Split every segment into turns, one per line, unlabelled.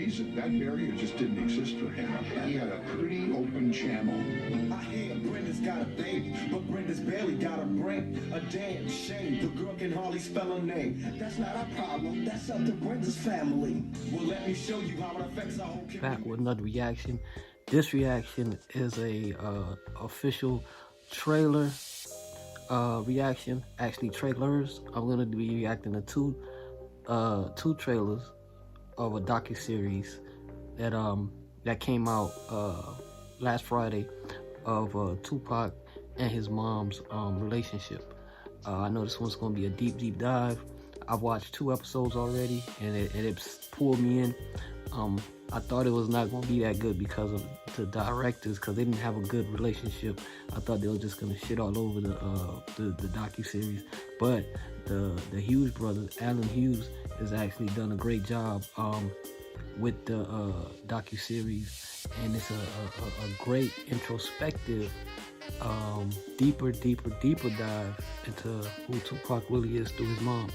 reason. That barrier just didn't exist for him. He had a pretty open channel.
I hear Brenda's got a baby, but Brenda's barely got a brain. A damn shame. The girl can hardly spell her name. That's not our problem. That's up to Brenda's family. Well, let me show you how it affects our whole community.
Back with another reaction. This reaction is a official trailer reaction. Actually, trailers. I'm gonna be reacting to two trailers of a docuseries that came out last Friday of Tupac and his mom's relationship. I know this one's gonna be a deep dive. I've watched 2 episodes already, and it pulled me in. I thought it was not going to be that good because of the directors, because they didn't have a good relationship. I thought they were just going to shit all over the docuseries. But the Hughes brothers, Alan Hughes, has actually done a great job with the docuseries, and it's a great introspective, deeper dive into who Tupac really is through his mom.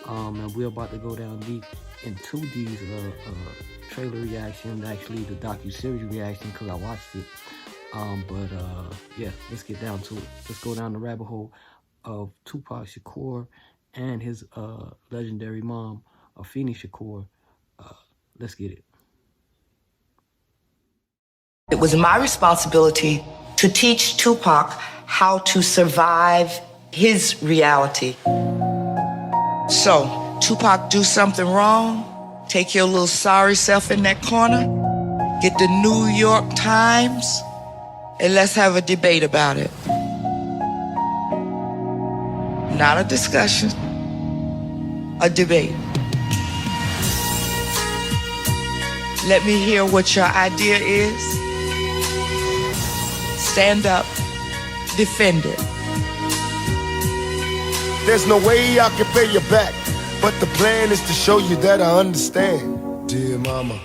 And we're about to go down deep into these trailer reactions, actually the docuseries reaction, because I watched it. Yeah, let's get down to it. Let's go down the rabbit hole of 2PAC Shakur and his legendary mom, Afeni Shakur. Let's get it.
It was my responsibility to teach Tupac how to survive his reality. So, Tupac do something wrong, take your little sorry self in that corner, get the New York Times, and let's have a debate about it. Not a discussion, a debate. Let me hear what your idea is. Stand up, defend it.
There's no way I can pay you back, but the plan is to show you that I understand, dear mama.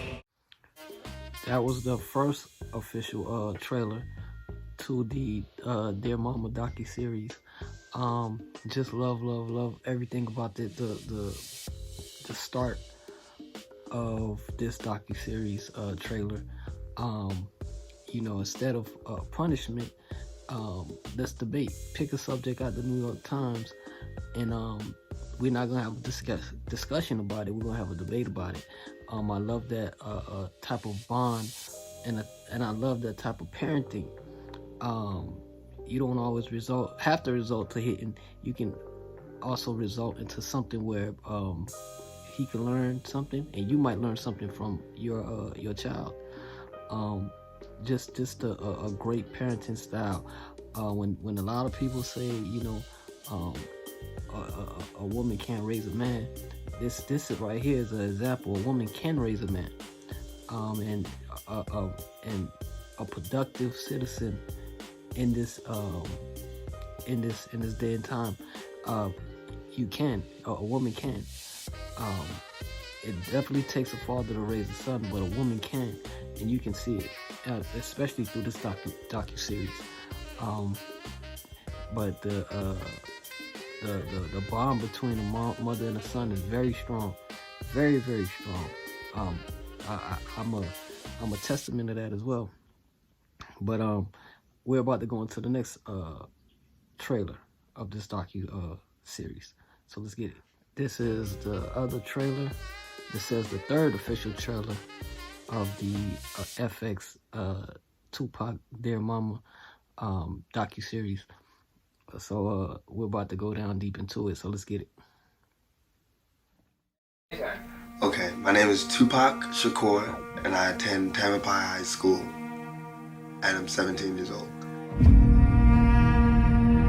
That was the first official trailer to the Dear Mama docuseries. Just love everything about the start of this docuseries trailer. You know, instead of punishment, let's debate. Pick a subject out the New York Times, and we're not gonna have a discussion about it. We're gonna have a debate about it. I love that type of bond, and I love that type of parenting. You don't always have to result to hitting. You can also result into something where he can learn something, and you might learn something from your child. Just a great parenting style. When a lot of people say, you know, a woman can't raise a man, this is right here is an example. A woman can raise a man, and a productive citizen in this day and time. You can, a woman can. It definitely takes a father to raise a son, but a woman can, and you can see it, especially through this docuseries. But the bond between a mother and a son is very strong, very strong. I'm a testament to that as well. But we're about to go into the next trailer of this series. So let's get it. This is the other trailer. This is the third official trailer of the FX Tupac Dear Mama docuseries. So we're about to go down deep into it. So let's get it.
Okay, my name is 2PAC Shakur, and I attend Tampapai High School, and I'm 17 years old.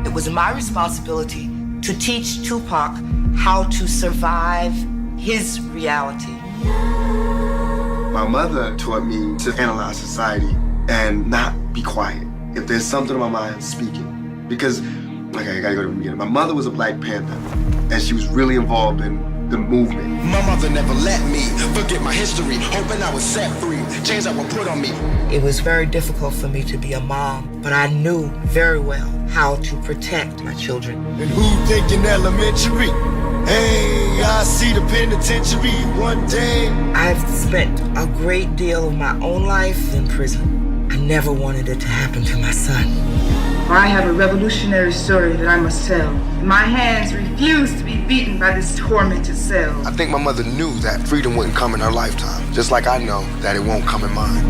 It was my responsibility to teach Tupac how to survive his reality.
My mother taught me to analyze society and not be quiet. If there's something on my mind, speak it. Because, okay, I gotta go to the beginning. My mother was a Black Panther, and she was really involved in the movement.
My mother never let me forget my history, hoping I was set free, chains that were put on me.
It was very difficult for me to be a mom but I knew very well how to protect my children.
And who thinking elementary? Hey, I see the penitentiary one day.
I've spent a great deal of my own life in prison. I never wanted it to happen to my son.
I have a revolutionary story that I must tell. My hands refuse to be beaten by this tormented cell.
I think my mother knew that freedom wouldn't come in her lifetime, just like I know that it won't come in mine.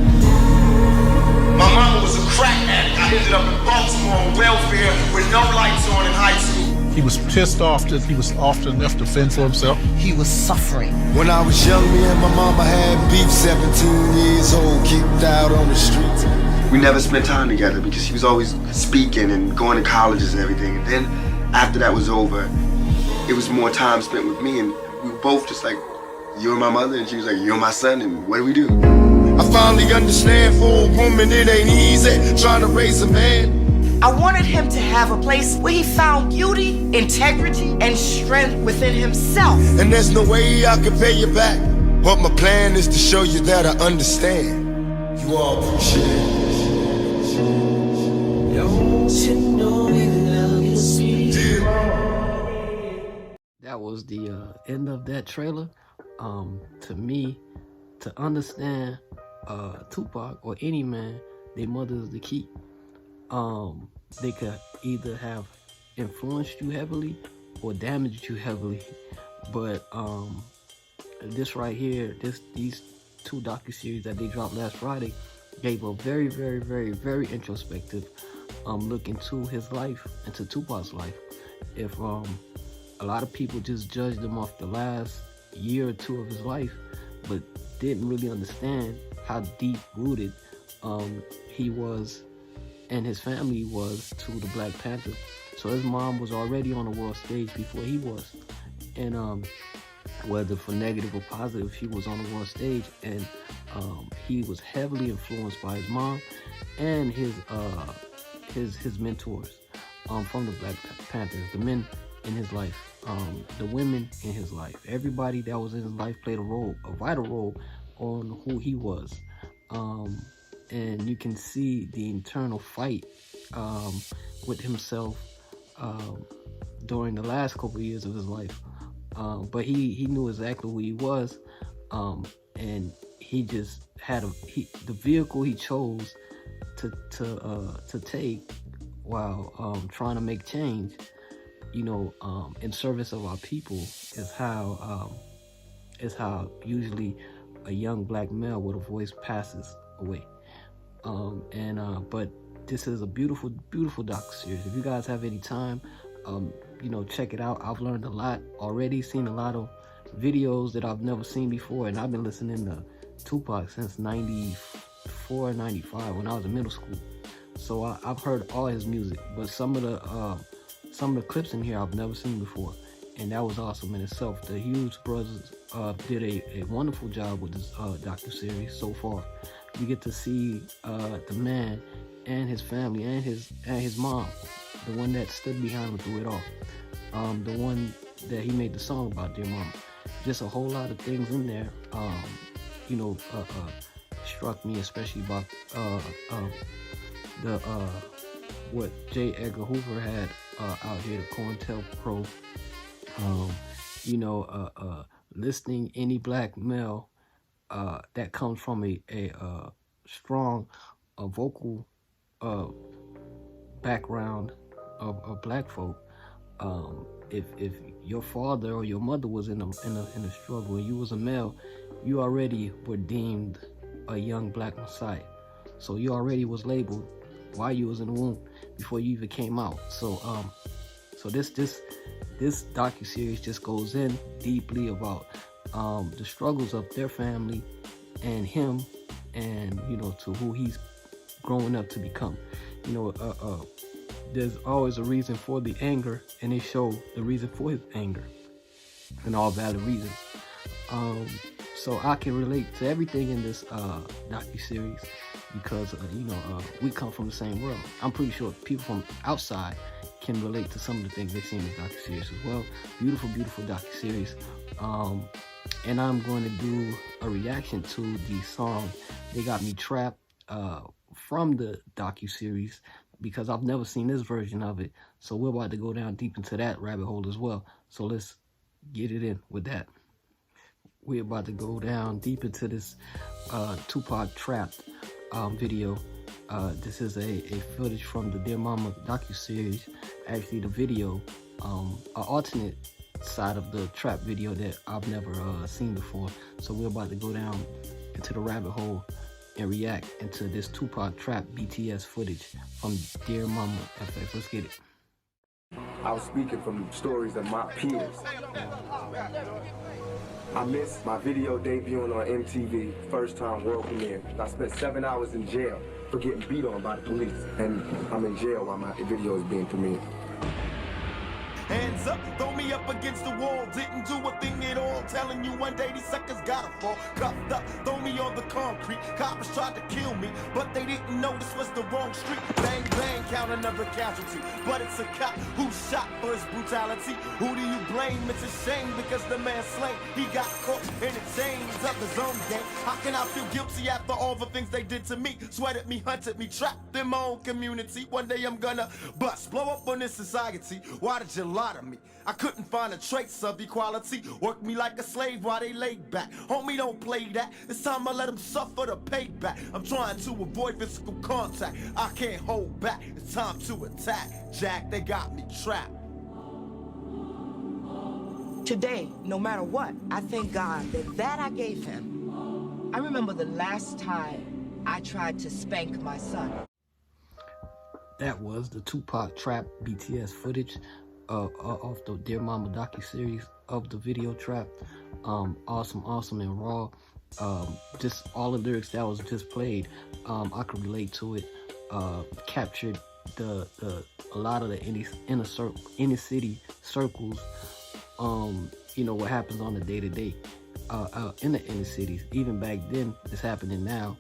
My mama was a crack addict. I ended up in Baltimore on welfare with no lights on in high school.
He was pissed off that he was often left to fend for himself.
He was suffering.
When I was young, me and my mama had beef, 17 years old, kicked out on the streets.
We never spent time together because he was always speaking and going to colleges and everything. And then after that was over, it was more time spent with me, and we were both just like, you're my mother, and she was like, you're my son, and what do we do?
I finally understand for a woman it ain't easy trying to raise a man.
I wanted him to have a place where he found beauty, integrity, and strength within himself.
And there's no way I can pay you back, but my plan is to show you that I understand. You all appreciate it.
That was the end of that trailer. To me, to understand Tupac or any man, their mother is the key. They could either have influenced you heavily or damaged you heavily. But this right here, these two docuseries that they dropped last Friday gave a very, very, very, very introspective look into his life, into Tupac's life. If a lot of people just judged him off the last year or two of his life, but didn't really understand how deep rooted he was and his family was to the Black Panthers. So his mom was already on the world stage before he was, and whether for negative or positive, she was on the world stage, and he was heavily influenced by his mom and his mentors from the Black Panthers, the men in his life, the women in his life. Everybody that was in his life played a vital role on who he was. And you can see the internal fight with himself during the last couple of years of his life. But he knew exactly who he was, and he just had the vehicle he chose to take while trying to make change, in service of our people, is how usually a young Black male with a voice passes away. But this is a beautiful, beautiful docuseries. If you guys have any time, check it out. I've learned a lot already, seen a lot of videos that I've never seen before, and I've been listening to Tupac since 94, 95 when I was in middle school. So I've heard all his music, but some of the clips in here I've never seen before, and that was awesome in itself. The Hughes brothers did a wonderful job with this docuseries so far. You get to see the man and his family and his mom, the one that stood behind him through it all, the one that he made the song about, Dear Mama. Just a whole lot of things in there, struck me, especially about what J. Edgar Hoover had out here, the COINTELPRO, listing any Black male that comes from a strong vocal background of Black folk. If your father or your mother was in a struggle and you was a male, you already were deemed a young Black Messiah. So you already was labeled while you was in the womb before you even came out. So this docuseries just goes in deeply about the struggles of their family and him, and to who he's growing up to become. There's always a reason for the anger, and they show the reason for his anger, and all valid reasons. So I can relate to everything in this docuseries because we come from the same world. I'm pretty sure people from outside can relate to some of the things they see in this docuseries as well. Beautiful, beautiful docuseries. And I'm going to do a reaction to the song "They Got Me Trapped" from the docuseries, because I've never seen this version of it. So we're about to go down deep into that rabbit hole as well. So let's get it in with that. We're about to go down deep into this 2PAC Trapped video. This is a footage from the Dear Mama docuseries. Actually, the video, an alternate side of the trap video that I've never seen before. So we're about to go down into the rabbit hole and react into this 2PAC Trap BTS footage from Dear Mama FX. Let's get it.
I was speaking from stories of my peers. I missed my video debuting on MTV, first time world premiere. I spent 7 hours in jail for getting beat on by the police. And I'm in jail while my video is being premiered.
Hands up, throw me up against the wall. Didn't do a thing at all. Telling you one day these suckers gotta fall. Cuffed up, throw me on the concrete. Coppers tried to kill me, but they didn't know this was the wrong street. Bang, bang, count another casualty. But it's a cop who shot for his brutality. Who do you blame? It's a shame because the man slain. He got caught in the chains of his own game. How can I feel guilty after all the things they did to me? Sweated me, hunted me, trapped in my own community. One day I'm gonna bust, blow up on this society. Why did you lie to me? I couldn't find a trace of equality. Work me like a slave while they laid back. Homie, don't play that. It's time I let them suffer the payback. I'm trying to avoid physical contact. I can't hold back. It's time to attack. Jack, they got me trapped.
Today, no matter what, I thank God that I gave him. I remember the last time I tried to spank my son.
That was the 2PAC Trap BTS footage of the Dear Mama docuseries of the video Trap. Awesome and raw. Just all the lyrics that was just played, I could relate to it. Captured a lot of the inner city circles. You know what happens on the day-to-day in the inner cities. Even back then, it's happening now.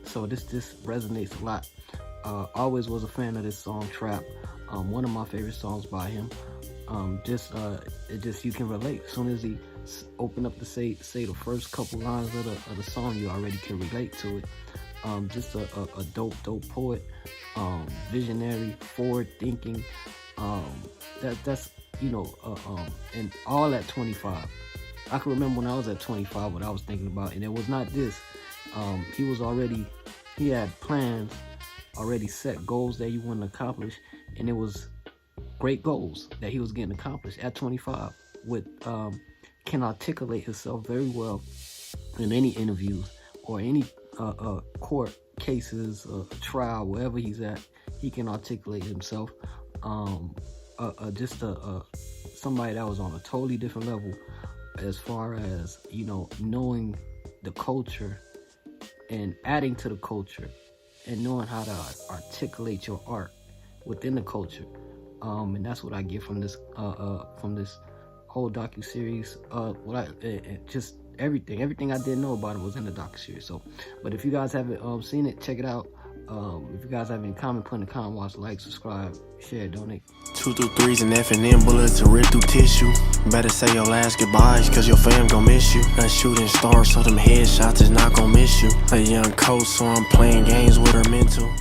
So this resonates a lot. Always was a fan of this song Trap. One of my favorite songs by him. You can relate. As soon as he open up to say the first couple lines of the song, you already can relate to it. Just a dope poet, visionary, forward thinking. That's you know, and all at 25. I can remember when I was at 25 what I was thinking about, and it was not this. He had plans already, set goals that he wanted to accomplish, and it was great goals that he was getting accomplished at 25. Can articulate himself very well in any interviews or any court cases, trial, wherever he's at. He can articulate himself. Somebody that was on a totally different level as far as, you know, knowing the culture and adding to the culture and knowing how to articulate your art within the culture. And that's what I get from this whole docuseries. Just everything I didn't know about it was in the docuseries. So, but if you guys haven't seen it, check it out. If you guys have any comment, put in the comment, watch, like, subscribe, share, donate. 2 through 3s and F&M bullets to rip through tissue. Better say your last goodbyes, cause your fam gon' miss you. A shooting star, so them headshots is not gon' miss you. A young coach, so I'm playing games with her mental.